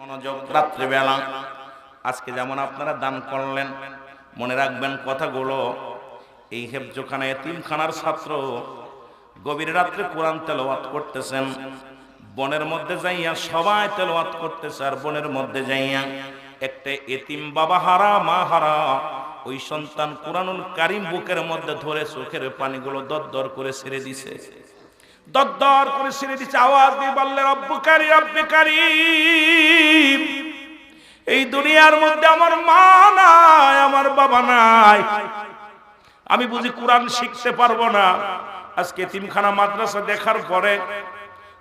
মনোযোগ রাত্রিবেলা আজকে যেমন আপনারা দান করলেন, মনে রাখবেন কথাগুলো। এই হেফজখানা এতিমখানার ছাত্র গভীর রাত্রে কোরআন তেলাওয়াত করতেছেন, বনের মধ্যে যাইয়া সবাই তেলাওয়াত করতেছে, আর বনের মধ্যে যাইয়া একটা এতিম বাবা হারা মা হারা ওই সন্তান কোরআনুল কারীম বুকের মধ্যে ধরে চোখের পানিগুলো দরদর করে ছেড়ে দিছে, দরদর করে ছেড়ে দিছে। আওয়াজ দিয়ে বললে, রব্বু কারীম, রব্বে কারীম, এই দুনিয়ার মধ্যে আমার মা নাই, আমার বাবা নাই, আমি বুঝি কোরআন শিখতে পারবো না। আজকে এতিমখানা মাদ্রাসা দেখার পরে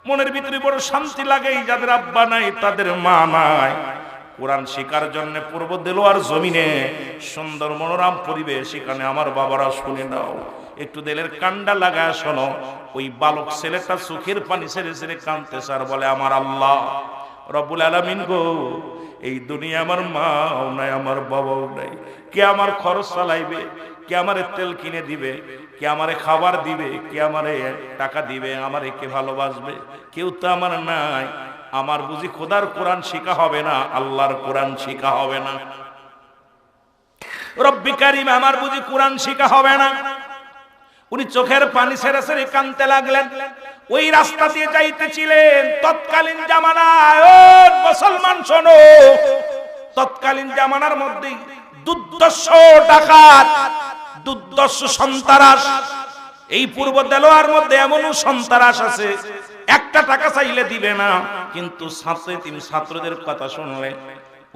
মনের ভিতরে বড় শান্তি লাগে। যাদের আব্বা নাই, তাদের মা নাই, কোরআন শিকার জন্য পূর্ব দেলোয়ার জমিনে সুন্দর মনোরম পরিবেশ, সেখানে আমার বাবারা শুনে নাও, একটু দিলের কান্ডা লাগায় শোনো। ওই বালক ছেলেটা চোখের পানি ছেড়ে ছেড়ে কাঁদতেছে আর বলে, আমার আল্লাহ রব্বুল আলামিন গো, এই দুনিয়া আমার মাও নাই, আমার বাবাও নাই, কে আমার খরচ চালাইবে, কে আমারে তেল কিনে দিবে, কে আমারে খাবার দিবে, কে আমারে টাকা দিবে, আমারে কে ভালোবাসবে, কেউ তো আমার নাই। আমার বুঝি খোদার কোরআন শিখা হবে না, আল্লাহর কোরআন শিখা হবে না, রব্বি কারীম আমার বুঝি কোরআন শিখা হবে না। উনি চোখের পানি ছেড়ে ছেড়ে কাঁদতে লাগলেন। ওই রাস্তা দিয়ে যাইতেছিলেন তৎকালীন জামানায়, ও মুসলমান শোনো, তৎকালীন জামানার মধ্যে দুর্দর্শ ডাকাত, দুর্দর্শ সন্ত্রাস, এই পূর্ব দেলোয়ার মধ্যে এমনও সন্ত্রাস আছে, একটা টাকা চাইলে দিবে না, কিন্তু ছাত্রদের কথা শুনলে,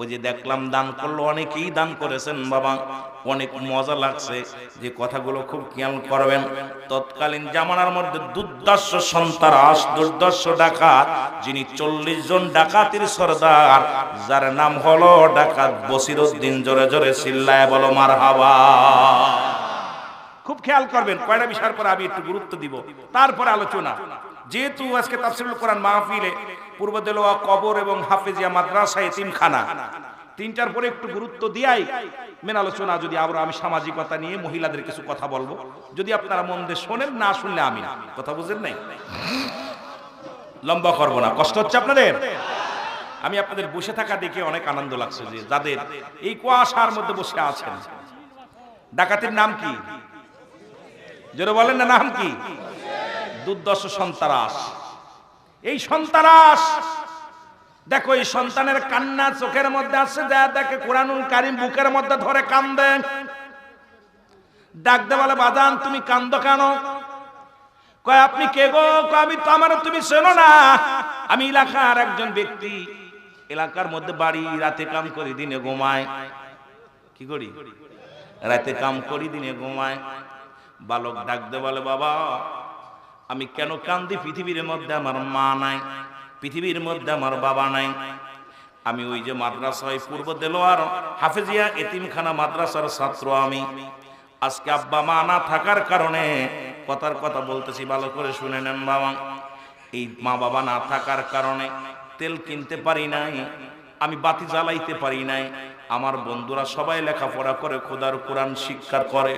ওই যে দেখলাম দান করলো, অনেকেই দান করেছেন বাবা, অনেক মজা লাগছে। যে কথাগুলো খুব খেয়াল করবেন, তৎকালীন জামানার মধ্যে দুর্দর্শ সন্ত্রাস, দুর্দর্শ ডাকাত, যিনি 40 জন ডাকাতির সর্দার, যার নাম হলো ডাকাত বসিরউদ্দিন। জোরে জোরে চিল্লায় বলো মারহাবা। খুব খেয়াল করবেন, কয়টা বিষয়ের পর আমি একটু গুরুত্ব দিব, তারপরে আলোচনা। যেহেতু আজকে তাফসীরুল কোরআন মাহফিলে পূর্ব দেলোয়া কবর এবং হাফেজিয়া মাদ্রাসা এতিমখানা, তিনটার পরে একটু গুরুত্ব দিয়াই মেন আলোচনা। যদি আমি সামাজিকতা নিয়ে মহিলাদের কিছু কথা বলবো, যদি আপনারা মন দিয়ে শোনেন, না শুনলে আমি না, কথা বুঝেন নাই, লম্বা করবো না, কষ্ট হচ্ছে আপনাদের। আমি আপনাদের বসে থাকা দেখে অনেক আনন্দ লাগছে, যে যাদের এই কুয়াশার মধ্যে বসে আছেন। ডাকাতের নাম কি জোরে বলেন না, নাম কি? দুর্দর্শ সন্ত্রাস। এই সন্ত্রাস দেখো, এই সন্তানের কান্না চোখের মধ্যে আসছে, দেখে কোরআনুল কারীম বুকের মধ্যে ধরে কান্দে, ডাকতে বলে, বাজান তুমি কান্দো কেন? কয় আপনি কে গো? আমি তো, আমার তুমি চেনো না, আমি এলাকার একজন ব্যক্তি, এলাকার মধ্যে বাড়ি, রাতে কাম করি, দিনে ঘুমায়। কি করি? রাতে কাম করি, দিনে ঘুমায়। বালক ডাকতে বলে, বাবা আমি কেন কান্দি? পৃথিবীর মধ্যে আমার মা নাই, পৃথিবীর মধ্যে আমার বাবা নাই। আমি ওই যে মাদ্রাসায় পূর্ব দেলোয়ার হাফেজিয়া এতিমখানা মাদ্রাসার ছাত্র আমি। আজকে আব্বা মা না থাকার কারণে, কথার কথা বলতেছি, ভালো করে শুনে নেন বাবা, এই মা বাবা না থাকার কারণে তেল কিনতে পারি নাই, আমি বাতি জ্বালাইতে পারি নাই। আমার বন্ধুরা সবাই লেখাপড়া করে, খোদার কোরআন শিক্ষা করে,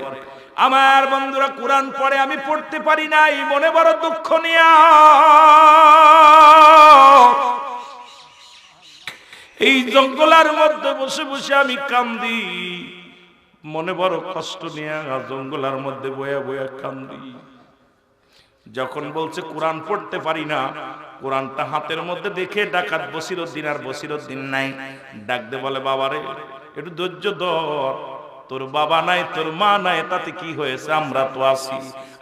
আমার বন্ধুরা কোরআন পড়ে, আমি পড়তে পারি নাই। মনে বড় দুঃখ নিয়া এই জঙ্গলের মধ্যে বসে বসে আমি কান্দি, মনে বড় কষ্ট নিয়ে জঙ্গলের মধ্যে বয়া বয়া কান্দি। যখন বলছে কোরআন পড়তে পারি না, কোরআনটা হাতের মধ্যে দেখে ডাকাত বসিরউদ্দিন, আর বসিরউদ্দিন নাই, ডাকতে বলে, বাবারে একটু ধৈর্য ধর, তোর বাবা নাই, তোর মা নাই, তাতে কি হয়েছে, আমরা তো আছি।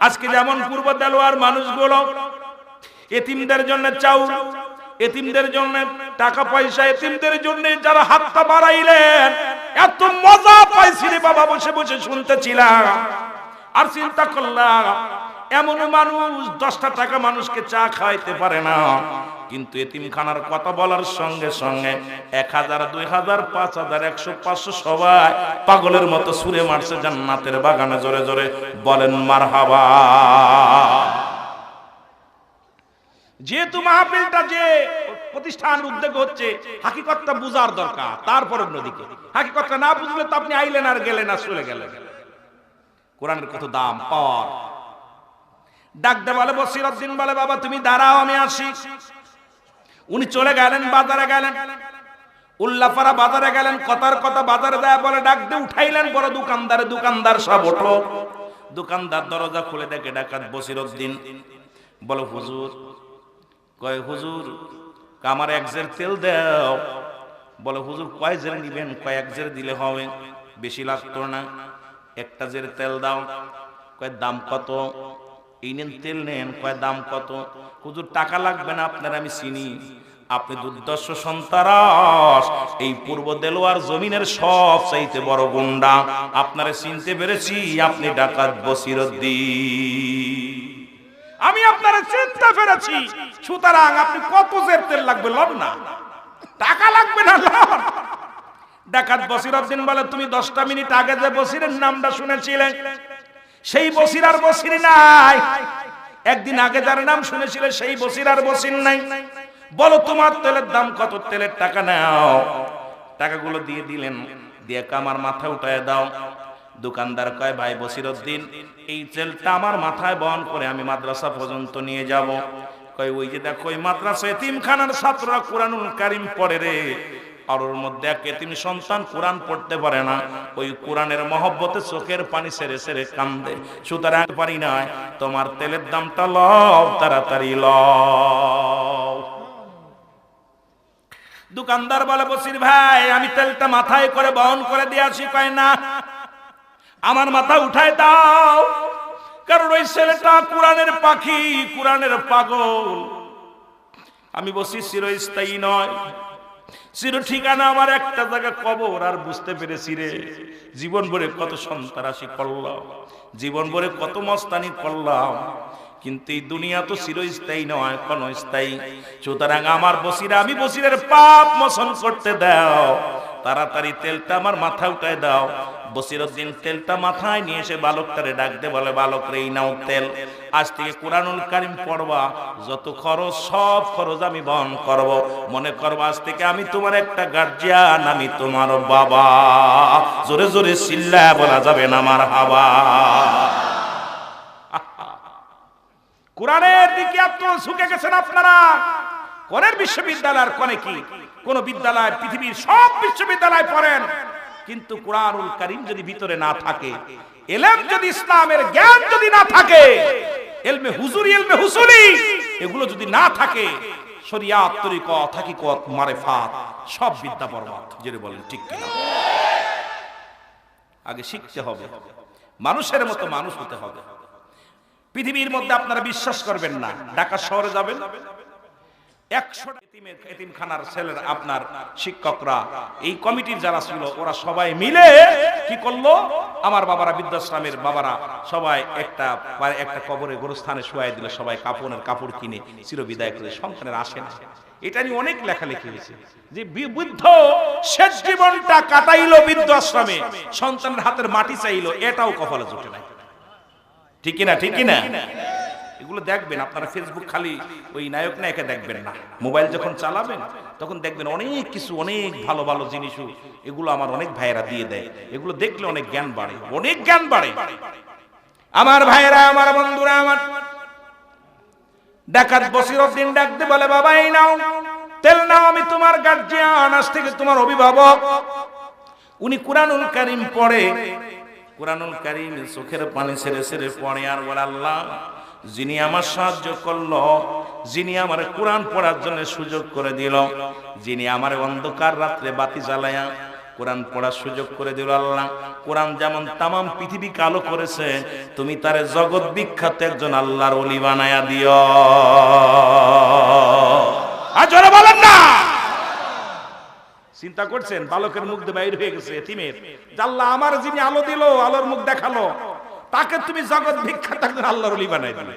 আজকে যেমন পূর্ব দেলোয়ার মানুষগুলো এতিমদের জন্য চাউল, এতিমদের জন্য টাকা পয়সা, এতিমদের জন্য যারা হাতটা বাড়াইলেন, এত মজা পাইছি রে বাবা, বসে বসে শুনতেছিলাম। আর চিন্তা করলাম, এমন মানুষ 10টা টাকা মানুষকে চা খাইতে পারে না, কিন্তু এতিমখানার কথা বলার সঙ্গে সঙ্গে 1000, 2000, 5000, 100, 500 সবাই পাগলের মতো সুরে মারছে জান্নাতের বাগানে। জোরে জোরে বলেন মারহাবা। যেহেতু মাহফিলটা যে প্রতিষ্ঠান উদ্যোগ হচ্ছে, হাকিকতটা বুঝার দরকার, তারপর অন্যদিকে। হাকিকতটা না বুঝলে তো আপনি আইলেন আর গেলেন, আর চলে গেলেন। কোরআনের কত দাম পাওয়ার। ডাকতে বলে বসিরউদ্দিন, বলে বাবা তুমি দাঁড়াও, আমি আসি। উনি চলে গেলেন, বাজারে গেলেন, উল্লাপাড়া বাজারে গেলেন, কথার কথা বাজারে দেয়া বলে ডাক দিয়ে উঠাইলেন বড় দোকানদারে। দোকানদার সব ওঠো। দোকানদার দরজা খুলে দেখে ডাকাত বসিরউদ্দিন। বলো হুজুর। কয় হুজুর আমার 1 জের তেল দাও। বলে হুজুর কয় জের নিবেন? কয় 1 জের দিলে হবে, বেশি লাগতো না। 1টা জের তেল দাও। কয় দাম কত? এই নেন তেল নেন। কয় দাম কত? হুজুর টাকা লাগবে না, আপনার আমি চিনি, আপনি দুর্দর্শ সন্তারাস, এই পূর্ব দেলোয়ার জমিনের সব চাইতে বড় গুন্ডা, আপনারে চিনতে পেরেছি, আপনি ডাকাত বসিরউদ্দিন, আমি আপনারে চিনতে পেরেছি। সুতরাং আপনি কত জের তেল লাগবে লন না, টাকা লাগবে না লন। ডাকাত বসিরউদ্দিন বলে তুমি 10টা মিনিট আগে যে বসিরের নামটা শুনেছিলে, সেই বসির আর বসির নাই। একদিন আগে যার নাম শুনেছিলে সেই বসির আর বসির নাই। বলো তোমার তেলের দাম কত? তেলের টাকা নাও। টাকাগুলো দিয়ে দিলেন। দিয়ে আমার মাথা উঠায় দাও। দোকানদার কয় ভাই বসিরউদ্দিন, এই তেলটা আমার মাথায় বহন করে আমি মাদ্রাসা পর্যন্ত নিয়ে যাব। কয় ওই যে দেখো ওই মাদ্রাসা এতিমখানার ছাত্ররা কুরআনুল কারীম পড়ে রে, আর ওর মধ্যে এক এতিম সন্তান কোরআন পড়তে পারে না, ওই কোরআনের মহব্বতে চোখের পানি ছেড়ে ছেড়ে কান্দে। সুতরাং পারি না, তোমার তেলের দামটা লও, তাড়াতাড়ি লও। দোকানদার বলে বসির ভাই আমি তেলটা মাথায় করে বহন করে দিয়ে আসি। কয় না, আমার মাথা উঠায় দাও, কারণ ওই ছেলেটা কোরআনের পাখি, কোরআনের পাগল। আমি বসি চিরস্থায়ী নয়, চির ঠিকানা আমার একটা জায়গা কবর। আর বুঝতে পেরেছি রে, জীবন ভরে কত সন্ত্রাসী করলাম, জীবন ভরে কত মস্তানি করলাম, কিন্তু এই দুনিয়া তো চিরস্থায়ী নয়, ক্ষণস্থায়ী। সুতরাং আমার বসিরা, আমি বসিরের পাপ মোচন করতে দাও, তাড়াতাড়ি তেলটা আমার মাথা উঠায় দাও। বসিরউদ্দিন তেলটা মাথায় নিয়ে এসে বালকটারে ডাক দে, বলে বালক রে এই নাও তেল, আজ থেকে কোরআনুল কারীম পড়বা, যত খরচ সব খরচ আমি বহন করব। মনে করবা আজ থেকে আমি তোমার একটা গার্জিয়ান, আমি তোমার বাবা। জোরে জোরে চিল্লায়া বলা যাবে না মারহাবা। কোরআনের দিকে এত ঝুঁকে গেছেন আপনারা। কোনের বিশ্ববিদ্যালয়ের কোনে কি কোন বিদ্যালয়, পৃথিবীর সব বিশ্ববিদ্যালয় পড়েন, কিন্তু কোরআনুল কারীম যদি ভিতরে না থাকে, ইলম যদি, ইসলামের জ্ঞান যদি না থাকে, ইলমে হুজুরি, ইলমে হুসুলি এগুলো যদি না থাকে, শরিয়াত, তরিকত, হাকিকত, মারিফাত সব বিদ্যা বরবাদ। যেটা বলেন ঠিক কিনা? আগে শিখতে হবে, মানুষের মতো মানুষ হতে হবে। পৃথিবীর মধ্যে আপনারা বিশ্বাস করবেন না, ঢাকা শহরে যাবেন, 100 এতিমখানার ছেলের আপনার শিক্ষকরা, এই কমিটির যারা ছিল, ওরা সবাই মিলে কি করলো, আমার বাবারা, বৃদ্ধাশ্রমের বাবারা সবাই একটা কবরে গোরস্থানে শুয়াই দিল, সবাই কাপড়ের কাপড় কিনে চিরবিদায় করে, সন্তানের আসে না। এটা নিয়ে অনেক লেখালেখি হয়েছে যে বৃদ্ধ শেষ জীবনটা কাটাইলো বৃদ্ধাশ্রমে, সন্তানের হাতের মাটি চাইলো, এটাও কপালে জুটে নাই। ঠিক কিনা? ঠিক কিনা? এগুলো দেখবেন আপনারা, ফেসবুক খালি ওই নায়ক নায়িকা দেখবেন না, মোবাইল যখন চালাবেন তখন দেখবেন অনেক কিছু, অনেক ভালো ভালো জিনিসও এগুলো আমার অনেক ভাইয়েরা দিয়ে দেয়। এগুলো দেখলে অনেক জ্ঞান বাড়ে, অনেক জ্ঞান বাড়ে। আমার ভাইয়েরা, আমার বন্ধুরা, আমার ডাকাত বসিরউদ্দিন ডাক দিয়ে বলে বাবা এই নাও তেল নাও, আমি তোমার গার্জিয়ান, আজ থেকে তোমার অভিভাবক। উনি কোরআনুল কারীম পড়ে, কোরআনুল কারীম চোখের পানি ছেড়ে ছেড়ে পড়ে, আর বলে আল্লাহ যিনি আমার সাহায্য করলো, যিনি আমার কোরআন পড়ার জন্য সুযোগ করে দিল, যিনি আমার অন্ধকার রাত্রে বাতি জ্বালায়া কোরআন পড়ার সুযোগ করে দিল, আল্লাহ কোরআন যেমন তামাম পৃথিবী কালো করেছে, তুমি তারে জগৎ বিখ্যাত একজন আল্লাহর ওলি বানায়া দিও। আজরে বলেন না। চিন্তা করছেন, বালকের মুখ দিয়ে বাইর হয়ে গেছে এতিমের, আল্লাহ আমার যিনি আলো দিল, আলোর মুখ দেখালো, তাকে তুমি জগৎ বিখ্যাত একজন আল্লাহর ওলি বানাই দিলে।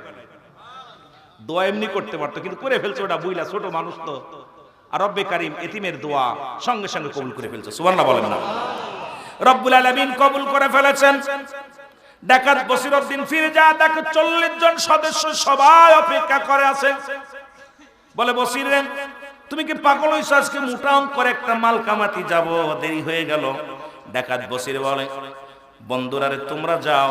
দোয়া এমনি করতে পারতো, কিন্তু করে ফেলছে ওটা বুইলা, ছোট মানুষ তো। আর রব্বে কারীম এতিমের দোয়া সঙ্গে সঙ্গে কবুল করে ফেলছে। সুবহানাল্লাহ বলেন না? রব্বুল আলামিন কবুল করে ফেলেছেন। ডাকাত বসিরউদ্দিন ফিরে যা, দেখো 40 জন সদস্য সবাই অপেক্ষা করে আছে। বলে বসির রে, তুমি কি পাগল হইছো? আজকে মোটাম করে একটা মাল কামাতি যাব, দেরি হয়ে গেল। ডাকাত বসির বলে বন্ধুরা রে, তোমরা যাও,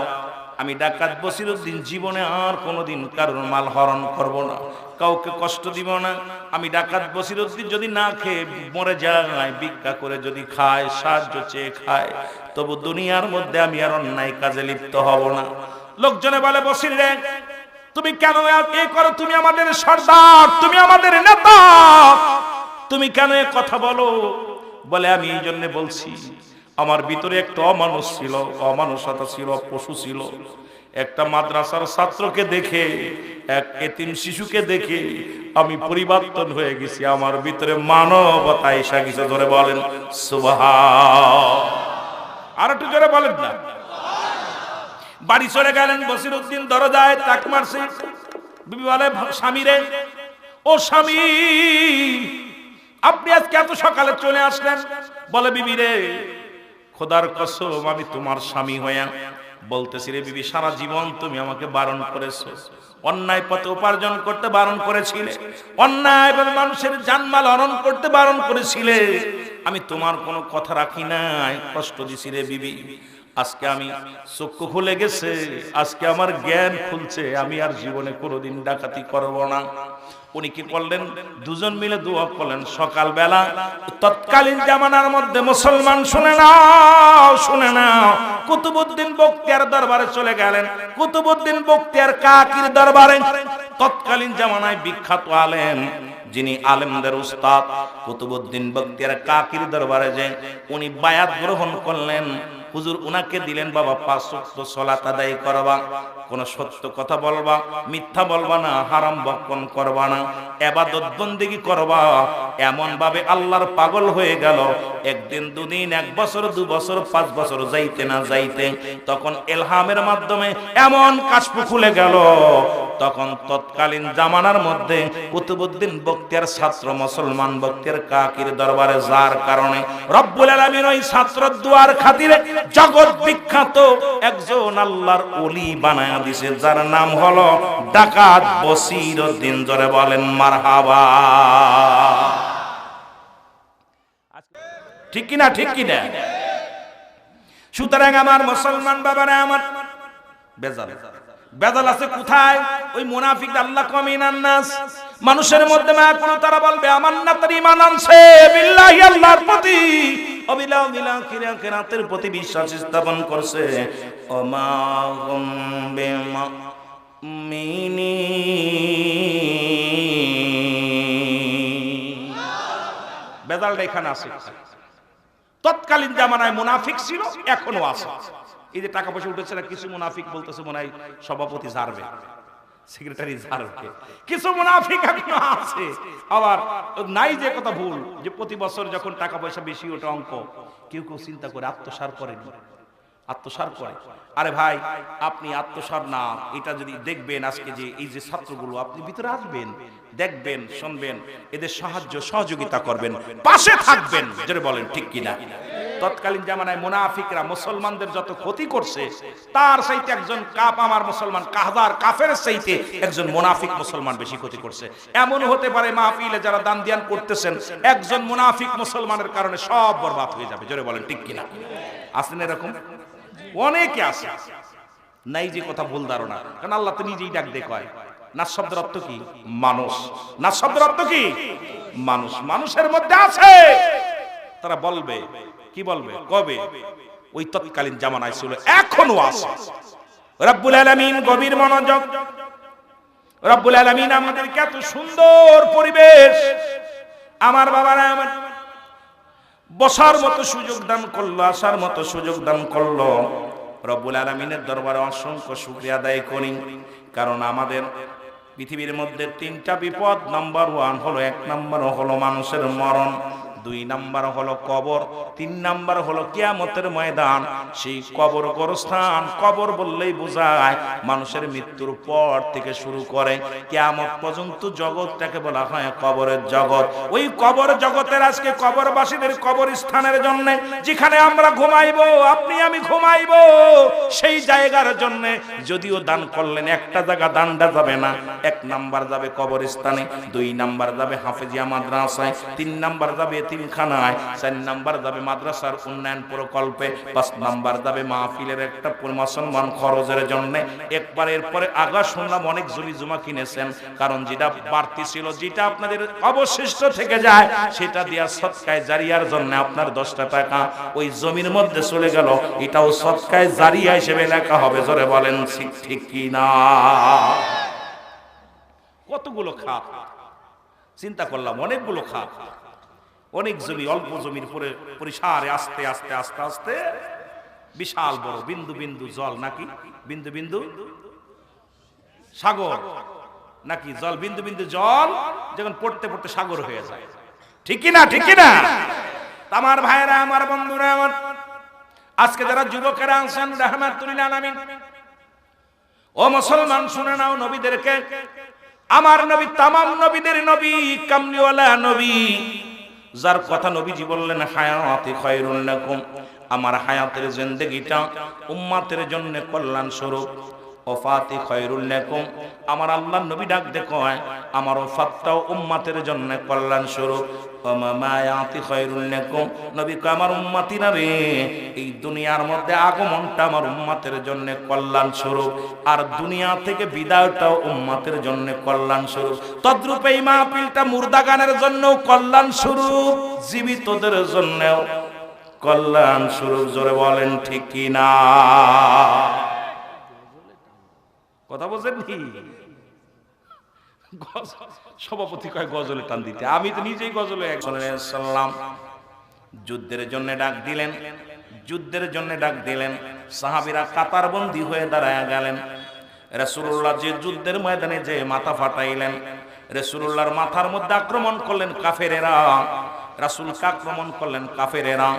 আমি ডাকাত বসিরউদ্দিন জীবনে আর কোনোদিন কারোর মাল হরণ করব না, কাউকে কষ্ট দিব না। আমি ডাকাত বসিরউদ্দিন যদি না খেয়ে মরে যায়, ভিক্ষা করে যদি খায়, সাহায্য চেয়ে খায়, তবু দুনিয়ার মধ্যে আমি আর অন্যায় কাজে লিপ্ত হব না। লোকজনে বলে, বসির রে তুমি কেন এ করো? তুমি আমাদের সর্দার, তুমি আমাদের নেতা, তুমি কেন এ কথা বলো? বলে, আমি এই জন্য বলছি, আমার ভিতরে একটা অমানুষ ছিল, অমানুষতা ছিল, পশু ছিল। একটা মাদ্রাসার ছাত্রকে দেখে, এক এতিম শিশুকে দেখে আমি পরিবর্তন হয়ে গেছি। আমার ভিতরে মানবতা এসে গেছে। ধরে বলেন সুবহান। আর একটু জোরে বলেন না। বাড়ি চলে গেলেন বসিরউদ্দিন, দরজায় তাক মারছে। বিবি বলে, স্বামী রে, ও স্বামী আপনি আজকে এত সকালে চলে আসলেন? বলে, বিবি রে খোদার কসম আমি তোমার স্বামী হইয়া বলতেছি রে বিবি, সারা জীবন তুমি আমাকে বারণ করেছো, অন্যায় পথে উপার্জন করতে বারণ করেছিলে, অন্যায় ভাবে মানুষের জানমাল হরণ করতে বারণ করেছিলে। আমি তোমার কোনো কথা রাখি নাই, কষ্ট দিছি রে বিবি। আজকে আমি চক্ষু খুলে গেছে, আজকে আমার জ্ঞান খুলছে, আমি আর জীবনে কোনোদিন ডাকাতি করব না। উনি কি করলেন? দুজন মিলে দোয়া করলেন। সকালবেলা তৎকালীন জামানার মধ্যে মুসলমান শুনে নাও, শুনে নাও, কুতুবউদ্দিন বখতিয়ার দরবারে চলে গেলেন। কুতুবউদ্দিন বখতিয়ার কাকির দরবারে, তৎকালীন জামানায় বিখ্যাত আলেম, যিনি আলেমদের উস্তাদ, কুতুবউদ্দিন বখতিয়ার কাকির দরবারে যে উনি বায়াত গ্রহণ করলেন। হুজুর উনাকে দিলেন, বাবা 5 ওয়াক্ত সালাত আদায় করবা, কোন সত্য কথা বলবা, মিথ্যা বলবা না, হারাম বক্ষণ করবা না, ইবাদত বন্দেগী করবা। এমন ভাবে আল্লাহর পাগল হয়ে গেল। একদিন, দুদিন, 1 বছর, 2 বছর, 5 বছর যাইতে না যাইতে তখন ইলহামের মাধ্যমে এমন কাশফ খুলে গেল। তখন তৎকালীন জামানার মধ্যে কুতুবউদ্দিন বখতিয়ার ছাত্র মুসলমান বখতিয়ার কাকির দরবারে যার কারণে রব্বুল আলামিন ওই ছাত্রের দুয়ার খাতিরে জগৎ বিখ্যাত একজন আল্লাহর ওলি বানায়া দিয়েছে, যার নাম হলো ডাকাত বসিরউদ্দিন। জোরে বলেন মারহাবা। ঠিক কিনা? ঠিক কিনা? সুতরাং আমার মুসলমান বাবারা, আমার বেজাল আছে কোথায়? ওই মুনাফিক। আল্লাহ কমিনান নাস, মানুষের মধ্যে মা কোন তারা বলবে আমার না তার ঈমান আনছে বিল্লাহি, আল্লাহর প্রতি, অবিলা বিলা কিরাতের প্রতি বিশ্বাস স্থাপন করছে। ওমা হুম বিমুমিনিন। বেজালটা এখানে আছে। তৎকালীন জামানায় মুনাফিক ছিল, এখনো আছে। এই যে টাকা পয়সা উঠেছে না, কিছু মুনাফিক বলতেছে মনে হয় সভাপতি ঝাড়বে, সেক্রেটারি ঝাড়বে, কিছু মুনাফিক এখনো আছে। আবার নাই যে কথা ভুল, যে প্রতি বছর যখন টাকা পয়সা বেশি ওঠে অঙ্ক, কেউ কেউ চিন্তা করে আত্মসার করেনি, আত্মসার করে। আরে ভাই, আপনি আত্মসার না, এটা যদি দেখবেন, আজকে যে এই যে ছাত্রগুলো, আপনি ভিতরে আসবেন, দেখবেন, শুনবেন, এদের সাহায্য সহযোগিতা করবেন, পাশে থাকবেন। যেটা বলেন ঠিক কিনা? তৎকালীন জামানায় মুনাফিকরা মুসলমানদের যত ক্ষতি করছে, তার চাইতে একজন আমার মুসলমান কাফের চাইতে একজন মুনাফিক মুসলমান বেশি ক্ষতি করছে। এমন হতে পারে মাহফিলে যারা দান দিয়ান করতেছেন, একজন মুনাফিক মুসলমানের কারণে সব বরবাদ হয়ে যাবে। জোরে বলেন ঠিক কিনা? আসেন এরকম অনেকে আছে, নাই যে কথা ভুল ধারণা। কারণ আল্লাহ তো নিজেই ডাক দিয়ে কয়, নাস শব্দের অর্থ কি? মানুষ। নাস শব্দের অর্থ কি? মানুষ। মানুষের মধ্যে আছে, তারা বলবে, কি বলবে? কবে? ওই তৎকালীন জামানায় ছিল, এখনো আছে। রব্বুল আলামিন গভীর মনোযোগ। রব্বুল আলামিন আমাদেরকে এত সুন্দর পরিবেশ, আমার বাবারা, আমার বসার মতো সুযোগ দান করলো, আসার মতো সুযোগ দান করলো। রব্বুল আলামিনের দরবারে অসংখ্য শুকরিয়া আদায় করি। কারণ আমাদের পৃথিবীর মধ্যে 3টা বিপদ। নাম্বার 1 হলো, 1 নাম্বার হলো মানুষের মরণ, 2 নাম্বার হলো কবর, 3 নাম্বার হলো কিয়ামতের ময়দান। সেই কবর গোরস্থান, কবর বললেই বোঝায় মানুষের মৃত্যুর পর থেকে শুরু করে কিয়ামত পর্যন্ত জগৎটাকে বলা হয় কবরের জগৎ। ওই কবর জগতের আজকে কবরবাসীদের কবরস্থানের জন্য, যেখানে আমরা ঘুমাইবো, আপনি আমি ঘুমাইবো, সেই জায়গার জন্য যদিও দান করলেন, একটা জায়গা দানটা যাবে না। 1 নাম্বার যাবে কবরস্থানে, 2 নাম্বার যাবে হাফেজিয়া মাদ্রাসায়, 3 নাম্বার যাবে এতিমখানায়, 4 নাম্বার যাবে মাদ্রাসার উন্নয়ন প্রকল্পে, 5 নাম্বার যাবে মাহফিলের একটা মুসলমান খরচের জন্য। একবার এরপরে আগা শুনলাম অনেক জমি জমা কিনেছেন, কারণ যেটা বাড়তি ছিল, যেটা আপনাদের অবশিষ্ট থেকে যায়, সেটা দিয়া সদকায়ে জারিয়ার জন্য আপনার 10টা টাকা ওই জমির মধ্যে চলে গেল, এটাও সদকায়ে জারিয়া হিসেবে লেখা হবে। জোরে বলেন ঠিক কি না? কতগুলো খাত চিন্তা করলাম, অনেকগুলো খাত, অনেক জমি, অল্প জমির পরে পরিসারে আস্তে আস্তে আস্তে আস্তে বিশাল বড় বিন্দু বিন্দু জল, নাকি বিন্দু বিন্দু সাগর, নাকি জল বিন্দু বিন্দু জল যখন পড়তে পড়তে সাগর হয়ে যায়। ঠিক কি না? ঠিক কি না? আমার ভাইরা, আমার বন্ধুরা, আমার আজকে যারা যুবকেরা আছেন রাহমাতুল আলামিন, ও মুসলমান শুনে নাও, নবীদেরকে, আমার নবী তামাম নবীদের নবী, কামলিওয়ালা নবী, যার কথা নবীজি বললেন হায়াতি খায়রুল লাকুম, আমার হায়াতের জিন্দেগিটা উম্মতের জন্য কল্যাণ স্বরূপ। ওফাতি খায়রুল লাকুম, আমার আল্লাহর নবী ডাক দেখো আমার ওফাতটাও উম্মতের জন্য কল্যাণ স্বরূপ। মায়াতি খায়রুল লাকুম, নবী কয় আমার উম্মতিরা রে, এই দুনিয়ার মধ্যে আগমনটা আমার উম্মতের জন্য কল্যাণ স্বরূপ, আর দুনিয়া থেকে বিদায়টাও উম্মতের জন্য কল্যাণ স্বরূপ। তদ্রূপ এই মাহফিলটা মুর্দা গানের জন্য কল্যাণ স্বরূপ, জীবিতদের জন্যও কল্যাণ স্বরূপ। জোরে বলেন ঠিক কি না? কথা বলছেন কি? সভাপতি কয় গজলে টান দিতে, আমি তো নিজেই গজলে। সাল্লাম যুদ্ধের জন্য ডাক দিলেন, যুদ্ধের জন্য ডাক দিলেন, সাহাবীরা কাতারবন্দি হয়ে দাঁড়ায় গেলেন। রাসূলুল্লাহ যে যুদ্ধের ময়দানে যে মাথা ফাটাইলেন, রাসূলুল্লাহর মাথার মধ্যে আক্রমণ করলেন কাফেরেরা, রাসূলকে আক্রমণ করলেন কাফেরেরা।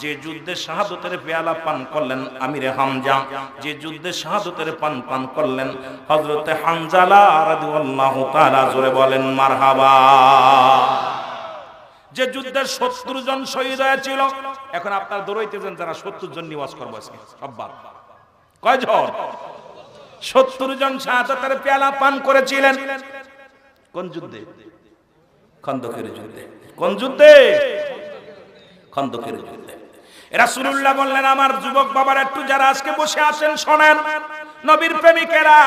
যে যুদ্ধে শাহাদাতের পেয়ালা পান করলেন আমিরে হামজা, যে যুদ্ধে শাহাদাতের পান করলেন হযরতে হানজালা রাদিয়াল্লাহু তাআলা। জোরে বলেন মারহাবা। যে যুদ্ধে 70 জন শহীদ হয়েছিল, এখন আপনারা দৌড়াইতেছেন যারা 70 জন নিওয়াজ করবো সববার, কয়জন? 70 জন শাহাদাতের পেয়ালা পান করেছিলেন। কোন যুদ্ধে? খন্দকের যুদ্ধে। কোন যুদ্ধে? খন্দকের যুদ্ধে। রাসূলুল্লাহ বললেন আমার যুবক বাবার একটু যারা আজকে বসে আছেন শোনেন, নবীর প্রেমিকেরা,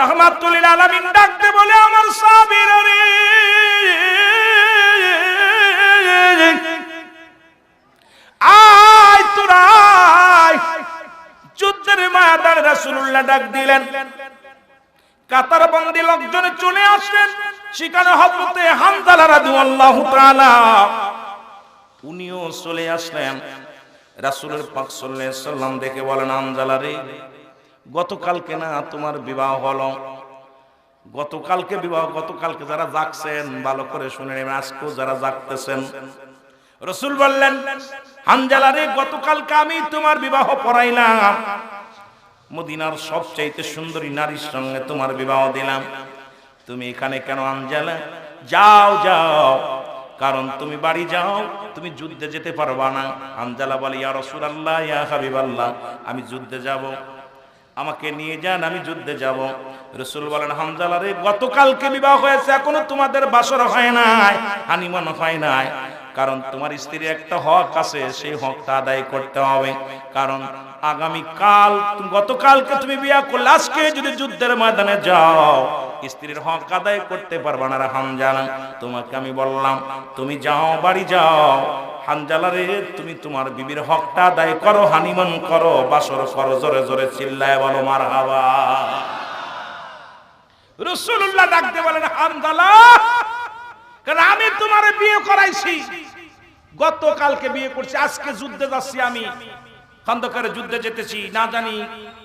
রাহমাতুল লিল আলামিন ডাকতে বলে আমার সাহাবীরা রে, আয় তোরা যুদ্ধের ময়দানে। রাসূলুল্লাহ ডাক দিলেন, কাতারবন্দি লোকজন চলে আসলেন, সেখানে হযরতে হানজালা রাদিয়াল্লাহু তাআলা উনিও চলে আসলেন। রাসূলের পাক সাল্লাল্লাহু আলাইহি সাল্লাম দেখে বলেন, হানজালা রে, গতকালকে না তোমার বিবাহ হলো, গতকালকে বিবাহ, গতকালকে যারা জাগছেন ভালো করে শুনে নেবেন, আজকেও যারা জাগতেছেন। রাসূল বললেন, হানজালা রে, গতকালকে আমি তোমার বিবাহ পড়াইলাম, মদিনার সবচাইতে সুন্দরী নারীর সঙ্গে তোমার বিবাহ দিলাম, তুমি এখানে কেন হানজালা? যাও যাও, কারণ তুমি বাড়ি যাও, তুমি যুদ্ধে যেতে পারবা না। হানজালা বলে, ইয়া রাসূলুল্লাহ, ইয়া হাবিবাল্লাহ, আমি যুদ্ধে যাব, আমাকে নিয়ে যান, আমি যুদ্ধে যাব। রাসূল বলেন, হানজালা রে, গতকালকে বিবাহ হয়েছে, এখনো তোমাদের বাসর হয় নাই, হানিমুন হয় নাই, কারণ তোমার স্ত্রীর একটা হক আছে, সেই হকটা আদায় করতে হবে। কারণ আগামী কাল, গতকালকে তুমি বিয়ে করলে, আজকে যদি যুদ্ধের ময়দানে যাও স্ত্রীর হক আদায় করতে পারবে না। হানজালা, তোমাকে আমি বললাম তুমি যাও, বাড়ি যাও। হানজালা রে, তুমি তোমার বিবির হকটা আদায় করো, হানিমুন করো, বাসর করো। জোরে জোরে চিল্লায় বলো মারহাবা। রাসূলুল্লাহ ডাকতে বলেন, হানজালা, কারণ আমি তোমার বিয়ে করাইছি, গতকালকে বিয়ে করছি, আজকে যুদ্ধে যাচ্ছি, আমি খন্দকের যুদ্ধে যেতেছি, না জানি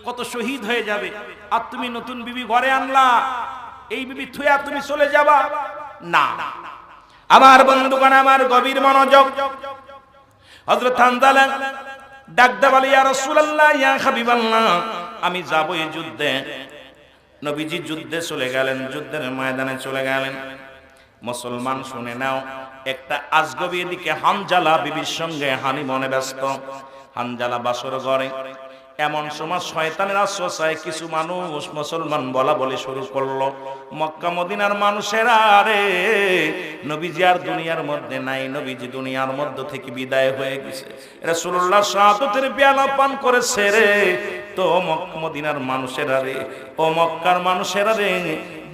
কত শহীদ হয়ে যাবে, আর তুমি নতুন বিবি ঘরে আনলা, এই বিবি থুয়া তুমি চলে যাবা না। আমার বন্ধুগণ, আমার গভীর মনোযোগ। হযরত হানজালা ডাকতে বলে, ইয়া রাসূলুল্লাহ, ইয়া হাবিবাল্লাহ, আমি যাব এই যুদ্ধে। নবীজি যুদ্ধে চলে গেলেন, যুদ্ধের ময়দানে চলে গেলেন। মুসলমান শুনে নাও, একটা আজগবি এদিকে হানজালা বিবির সঙ্গে হানিমুনে ব্যস্ত। হানজালা বাসর ঘরে এমন সময় শয়তানের আশ্রয় কিছু মানুষ মুসলমান বলা বলে শুরু করলো, মক্কা মদিনার মানুষেরা রে, নবীজি আর দুনিয়ার মধ্যে নাই, নবীজি দুনিয়ার মধ্যে থেকে বিদায় হয়ে গেছে, রাসূলুল্লাহ শাহাদাতের পেয়ালা পান করেছে রে। তো মক্কা মদিনার মানুষেরা রে, ও মক্কার মানুষেরা রে,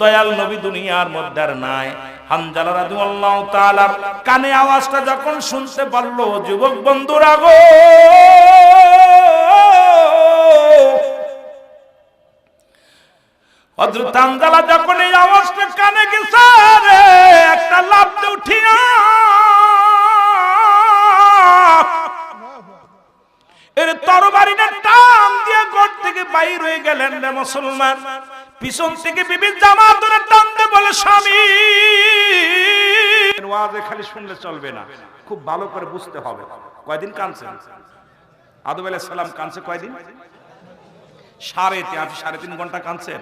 দয়াল নবী দুনিয়ার মধ্যে আর নাই। হানজালা রাদিয়াল্লাহু তাআলা কানে আওয়াজটা যখন শুনতে পারলো, যুবক বন্ধুরা গো, হযরত হানজালা যখন এই আওয়াজটা কানে গেছে রে, একটা লাফ দিয়ে উঠিয়া এর তরবারিটা টান দিয়ে ঘর থেকে বাইর হয়ে গেলেন রে মুসলমান। পিছন থেকে বিবি জামা ধরে টানতে বলে, স্বামী। ওয়াজে খালি শুনলে চলবে না, খুব ভালো করে বুঝতে হবে। কয়দিন কাঁদছেন? আদম আলাইহিস সালাম কাঁদছে কয়দিন? 3.5 ঘন্টা কাঁদছেন,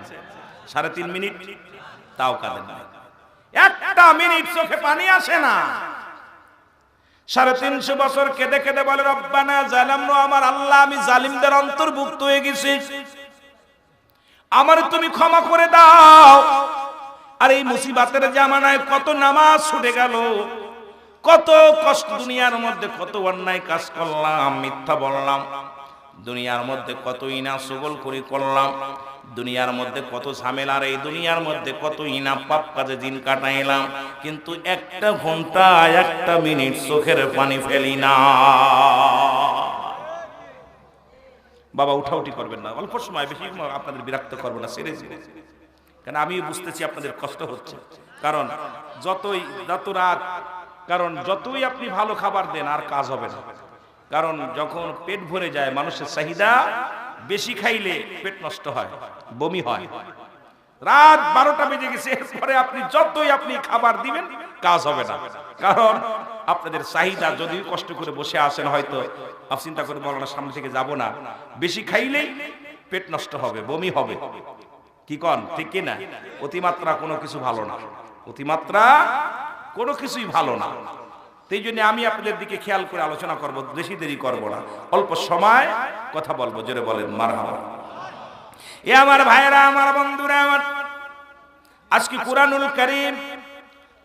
3.5 মিনিট তাও কাঁদেন না, একটা মিনিট চোখে পানি আসে না। 350 বছর কেঁদে কেঁদে বলে, রব্বানা জালামনা, আমার আল্লাহ আমি জালিমদের অন্তর্ভুক্ত হয়ে গেছি, আমার তুমি ক্ষমা করে দাও। আর এই মুসিবতের জামানায় কত নামাজ ছুটে গেল, কত কষ্ট, দুনিয়ার মধ্যে কত অন্যায় কাজ করলাম, মিথ্যা বললাম, দুনিয়ার মধ্যে কত ইনা সগল করি করলাম, দুনিয়ার মধ্যে কত ঝামেলার, এই দুনিয়ার মধ্যে কত ইনা পাপ কাজে দিন কাটাইলাম, কিন্তু একটা ঘন্টা একটা মিনিট চোখের পানি ফেলি না। বাবা উঠাউঠি করবেন না, অল্প সময়, বেশি আপনাদের বিরক্ত করবো না, সিরিয়াস, কারণ আমি বুঝতেছি আপনাদের কষ্ট হচ্ছে। কারণ যতই আপনি ভালো খাবার দেন আর কাজ হবে না। কারণ যখন পেট ভরে যায়, মানুষের চাহিদা বেশি খাইলে পেট নষ্ট হয়, বমি হয়। রাত 12টা বেজে গেছে, এরপরে আপনি যতই আপনি খাবার দিবেন কাজ হবে না। কারণ আপনাদের চাহিদা, যদি কষ্ট করে বসে আসেন, হয়তো আপনি চিন্তা করে বলেন সামনে থেকে যাব না, বেশি খাইলেই পেট নষ্ট হবে, বমি হবে। কি কন ঠিক কি না? অতিমাত্রা কোনো কিছু ভালো না, অতিমাত্রা কোনো কিছুই ভালো না। সেই জন্য আমি আপনাদের দিকে খেয়াল করে আলোচনা করব, বেশি দেরি করব না, অল্প সময় কথা বলবো। জোরে বলেন মারহাবা। এ আমার ভাইরা, আমার বন্ধুরা, আমার আজকে কুরআনুল কারীম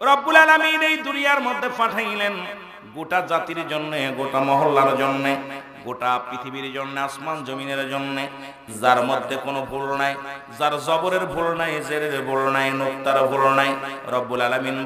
রব্বুল আলামিন এই দুনিয়ার মধ্যে পাঠাইলেন গোটা জাতির জন্য, গোটা মহল্লার জন্য, গোটা পৃথিবীর জন্য, আসমান জমিনের জন্য, যার মধ্যে কোনো ভুল নাই, যার জবরের ভুল নাই, জেরের ভুল নাই, নুক্তার ভুল নাই। রব্বুল আলামিন